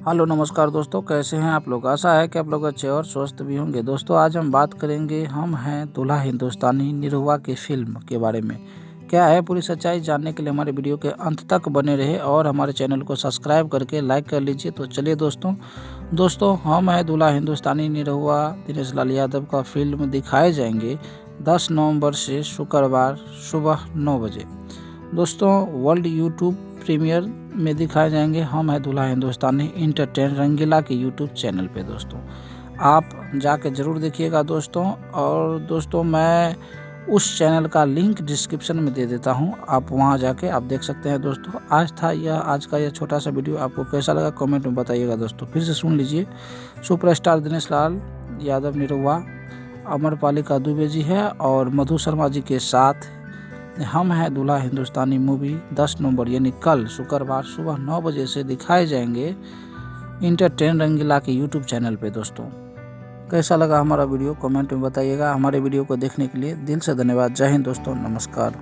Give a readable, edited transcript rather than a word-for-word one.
Hello नमस्कार दोस्तों, कैसे हैं आप लोग। आशा है कि आप लोग अच्छे और स्वस्थ भी होंगे। दोस्तों आज हम बात करेंगे हम हैं दूल्हा हिंदुस्तानी निरहुआ की फिल्म के बारे में। क्या है पूरी सच्चाई जानने के लिए हमारे वीडियो के अंत तक बने रहे और हमारे चैनल को सब्सक्राइब करके लाइक कर लीजिए। तो चलिए दोस्तों हम हैं दूल्हा हिंदुस्तानी निरहुआ दिनेश लाल यादव का फिल्म दिखाए जाएंगे 10 नवंबर से शुक्रवार सुबह 9 बजे। दोस्तों वर्ल्ड यूट्यूब प्रीमियर में दिखाए जाएंगे हम है दूल्हा हिंदुस्तानी इंटरटेन रंगीला के यूट्यूब चैनल पे। दोस्तों आप जाके ज़रूर देखिएगा दोस्तों। और दोस्तों मैं उस चैनल का लिंक डिस्क्रिप्शन में दे देता हूं, आप वहां जाके आप देख सकते हैं। दोस्तों आज का यह छोटा सा वीडियो आपको कैसा लगा कमेंट में बताइएगा। दोस्तों फिर से सुन लीजिए, सुपरस्टार दिनेश लाल यादव निरहुआ, अमरपालिका दुबे जी है और मधु शर्मा जी के साथ हम हैं दूल्हा हिंदुस्तानी मूवी 10 नवंबर यानी कल शुक्रवार सुबह 9 बजे से दिखाए जाएंगे इंटरटेन रंगीला के यूट्यूब चैनल पे। दोस्तों कैसा लगा हमारा वीडियो कमेंट में बताइएगा। हमारे वीडियो को देखने के लिए दिल से धन्यवाद। जय हिंद दोस्तों, नमस्कार।